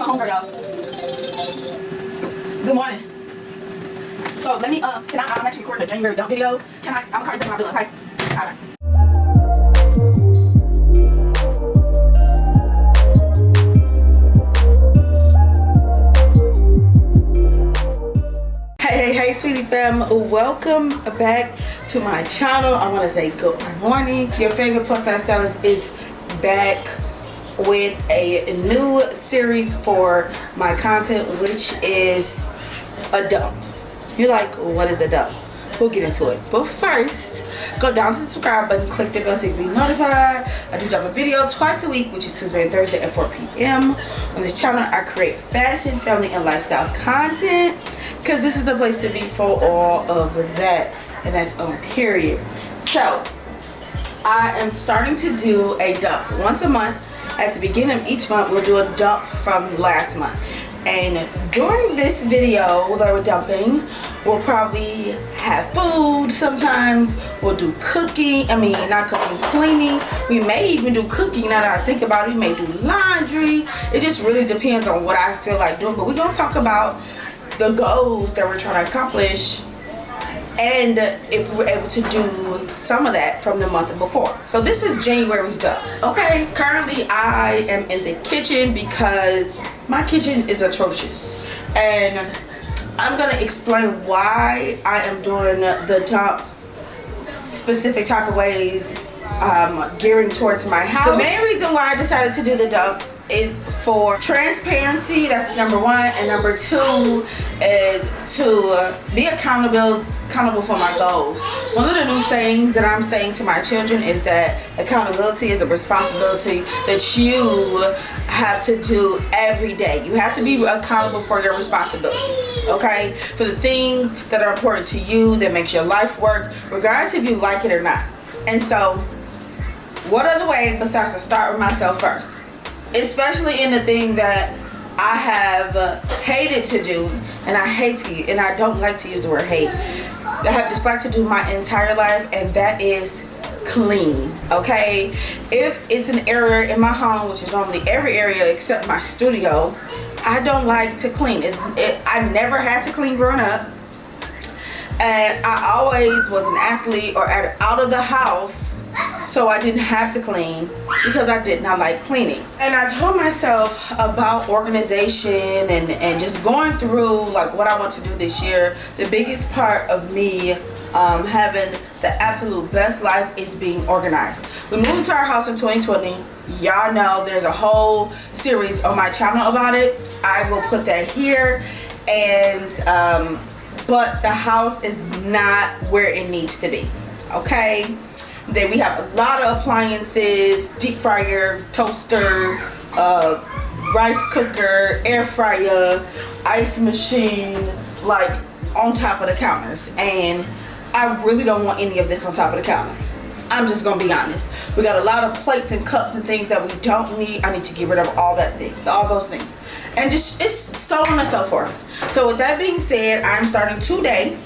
my homegirl, y'all. Good morning. So let me, I'm actually recording a January dump video. I'm carrying my bill, okay? Alright. Hey, sweetie fam, welcome back to my channel. I want to say good morning. Your favorite plus size stylist is back with a new series for my content, which is a dump. You're like, what is a dump? We'll get into it, but first go down to the subscribe button, click the bell so you can be notified. I do drop a video twice a week, which is Tuesday and Thursday at 4 p.m. on this channel. I create fashion, family, and lifestyle content because this is the place to be for all of that, and that's on period. So I am starting to do a dump once a month. At the beginning of each month, we'll do a dump from last month. And during this video that we're dumping, we'll probably have food sometimes. We'll do cooking. Not cooking, cleaning. We may even do cooking now that I think about it. We may do laundry. It just really depends on what I feel like doing. But we're going to talk about the goals that we're trying to accomplish, and if we were able to do some of that from the month before. So this is January's dump. Okay, currently I am in the kitchen because my kitchen is atrocious, and I'm gonna explain why I am doing the dump specific type of ways, gearing towards my house. The main reason why I decided to do the dumps is for transparency. That's number one, and number two is to be accountable for my goals. One of the new sayings that I'm saying to my children is that accountability is a responsibility that you have to do every day. You have to be accountable for your responsibilities, okay? For the things that are important to you, that makes your life work, regardless if you like it or not. And so, what other way besides to start with myself first? Especially in the thing that I have hated to do, and I don't like to use the word hate. I have disliked to do my entire life, and that is clean, okay? If it's an area in my home, which is normally every area except my studio, I don't like to clean. I never had to clean growing up, and I always was an athlete or out of the house, so I didn't have to clean because I did not like cleaning. And I told myself about organization and just going through like what I want to do this year. The biggest part of me having the absolute best life is being organized. We moved into our house in 2020. Y'all know there's a whole series on my channel about it. I will put that here. And but the house is not where it needs to be, okay? Then we have a lot of appliances: deep fryer, toaster, rice cooker, air fryer, ice machine, like on top of the counters. And I really don't want any of this on top of the counter. I'm just gonna be honest. We got a lot of plates and cups and things that we don't need. I need to get rid of all those things. And just, it's so on and so forth. So with that being said, I'm starting today,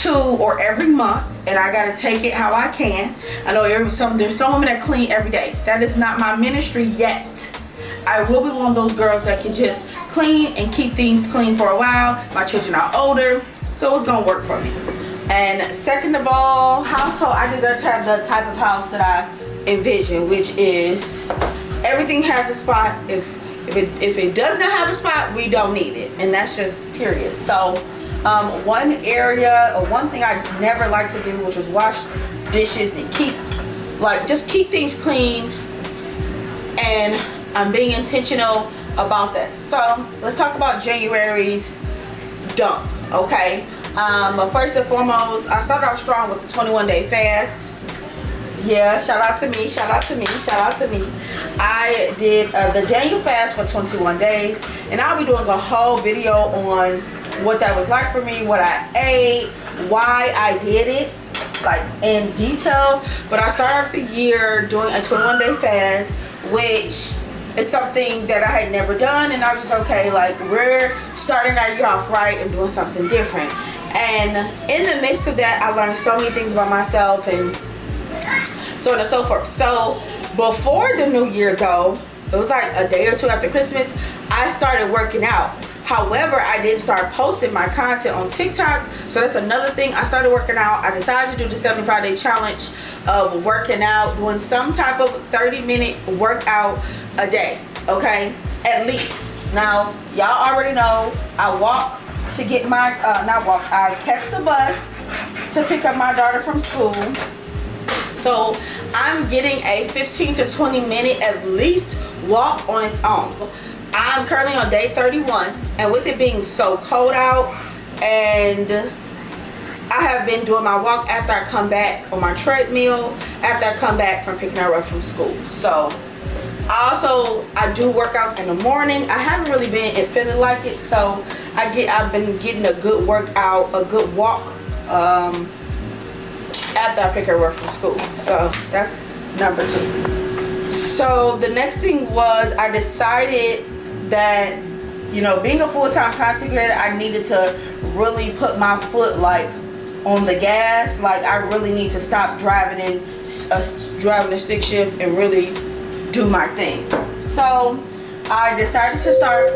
or every month, and I gotta take it how I can. I know there's some women that clean every day. That is not my ministry yet. I will be one of those girls that can just clean and keep things clean for a while. My children are older, so it's gonna work for me. And second of all, household, I deserve to have the type of house that I envision, which is everything has a spot. If it does not have a spot, we don't need it, and that's just period. So one area or one thing I never liked to do, which was wash dishes and just keep things clean, and I'm being intentional about that. So let's talk about January's dump, okay? But first and foremost, I started off strong with the 21-day fast. Yeah, shout out to me, shout out to me, shout out to me. I did the Daniel fast for 21 days, and I'll be doing a whole video on what that was like for me, what I ate, why I did it, like in detail. But I started off the year doing a 21-day fast, which is something that I had never done, and I was just okay, like we're starting our year off right and doing something different. And in the midst of that, I learned so many things about myself and so on and so forth. So before the new year though, it was like a day or two after Christmas, I started working out. However, I didn't start posting my content on TikTok, so that's another thing. I started working out. I decided to do the 75-day challenge of working out, doing some type of 30-minute workout a day, okay? At least. Now, y'all already know I walk to get my, I catch the bus to pick up my daughter from school. So I'm getting a 15 to 20 minute at least walk on its own. I'm currently on day 31, and with it being so cold out, and I have been doing my walk after I come back on my treadmill, after I come back from picking her up from school. So I do workouts in the morning. I haven't really been feeling like it, so I've been getting a good workout, a good walk after I pick her up from school. So that's number 2. So the next thing was, I decided that, you know, being a full-time content creator, I needed to really put my foot like on the gas. Like, I really need to stop driving a stick shift and really do my thing. So I decided to start.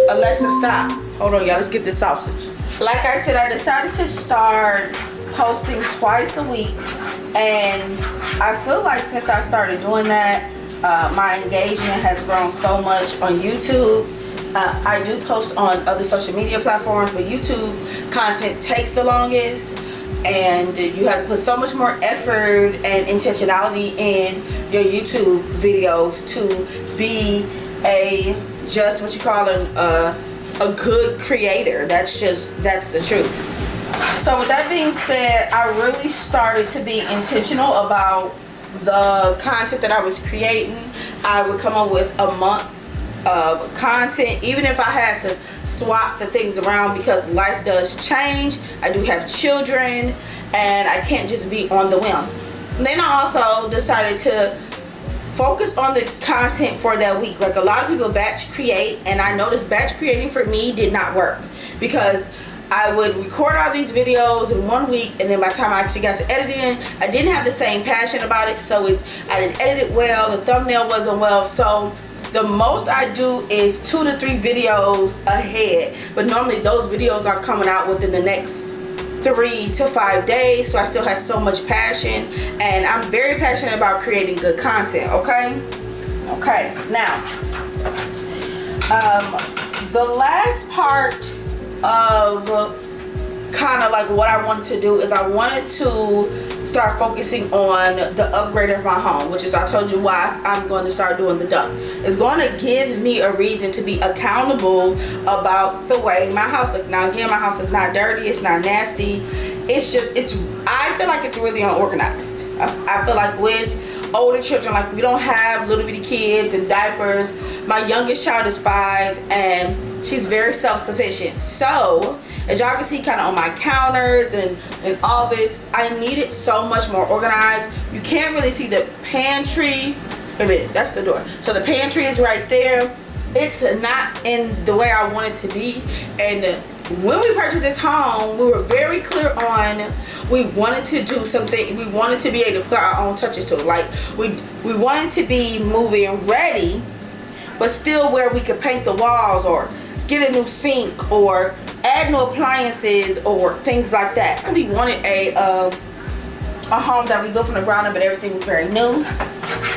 Alexa, stop. Hold on, y'all, let's get this sausage. Like I said, I decided to start posting twice a week, and I feel like since I started doing that, my engagement has grown so much on YouTube. I do post on other social media platforms, but YouTube content takes the longest, and you have to put so much more effort and intentionality in your YouTube videos to be just what you call a good creator. That's the truth. So with that being said, I really started to be intentional about the content that I was creating. I would come up with a month of content, even if I had to swap the things around, because life does change. I do have children, and I can't just be on the whim. And then I also decided to focus on the content for that week. Like, a lot of people batch create, and I noticed batch creating for me did not work, because I would record all these videos in one week, and then by the time I actually got to editing, I didn't have the same passion about it, so I didn't edit it well, the thumbnail wasn't well. So the most I do is 2 to 3 videos ahead, but normally those videos are coming out within the next 3 to 5 days. So I still have so much passion, and I'm very passionate about creating good content. Okay, now the last part of kind of like what I wanted to do is I wanted to start focusing on the upgrade of my home, which is, I told you why I'm going to start doing the dump. It's going to give me a reason to be accountable about the way my house looks. Now again, my house is not dirty, it's not nasty, I feel like it's really unorganized. I feel like with older children, like, we don't have little bitty kids and diapers. My youngest child is 5, and she's very self-sufficient. So as y'all can see kind of on my counters and all this, I need it so much more organized. You can't really see the pantry. Wait a minute, that's the door. So the pantry is right there. It's not in the way I want it to be. And when we purchased this home, we were very clear on, we wanted to do something, we wanted to be able to put our own touches to it. Like, we wanted to be moving ready, but still where we could paint the walls or get a new sink or add new appliances or things like that. I really wanted a home that we built from the ground up, but everything was very new.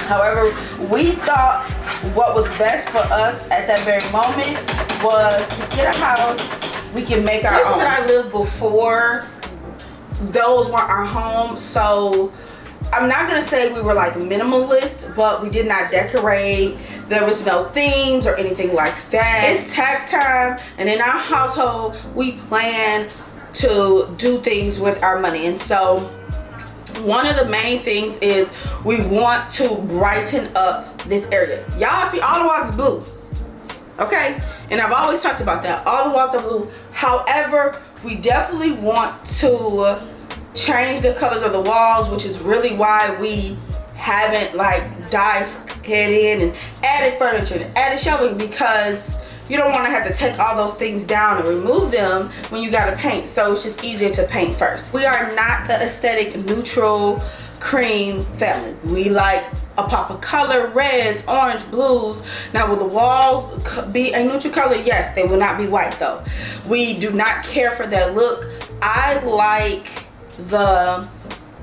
However, we thought what was best for us at that very moment was to get a house we can make our own. Places that I lived before, those weren't our homes. So I'm not gonna say we were like minimalist, but we did not decorate. There was no themes or anything like that. It's tax time, and in our household, we plan to do things with our money. And so one of the main things is we want to brighten up this area. Y'all see all the walls is blue, okay? And I've always talked about that. All the walls are blue. However, we definitely want to change the colors of the walls, which is really why we haven't like dived head in and added furniture and added shelving, because you don't want to have to take all those things down and remove them when you got to paint. So it's just easier to paint first. We are not the aesthetic neutral cream family. We like a pop of color, reds, orange, blues. Now will the walls be a neutral color? Yes, they will not be white though. We do not care for that look. I like the,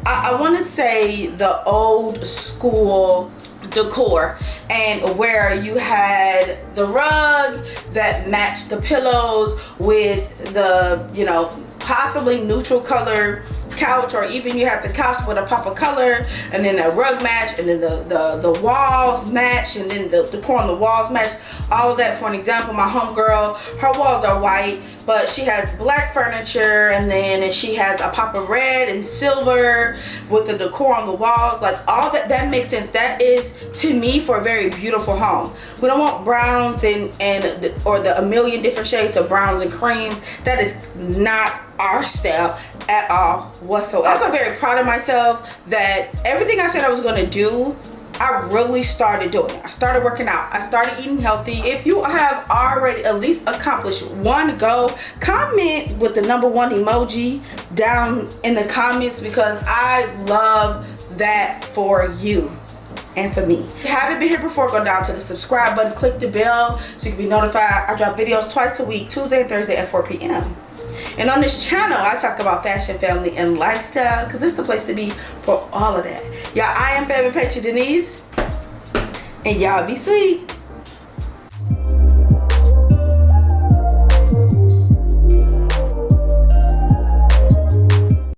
I want to say the old school decor, and where you had the rug that matched the pillows with the, you know, possibly neutral color couch, or even you have the couch with a pop of color, and then the rug match, and then the walls match, and then the decor on the walls match. All of that. For an example, my homegirl, her walls are white, but she has black furniture, and then she has a pop of red and silver with the decor on the walls. Like all that makes sense. That is, to me, for a very beautiful home. We don't want browns or a million different shades of browns and creams. That is not our style at all whatsoever. I'm also very proud of myself that everything I said I was going to do, I really started doing it. I started working out. I started eating healthy. If you have already at least accomplished one goal, comment with the #1 emoji down in the comments, because I love that for you and for me. If you haven't been here before, go down to the subscribe button, click the bell so you can be notified. I drop videos twice a week, Tuesday and Thursday at 4 p.m. And on this channel, I talk about fashion, family, and lifestyle, because it's the place to be for all of that. Y'all, I am favorite Patra Denise, and y'all be sweet.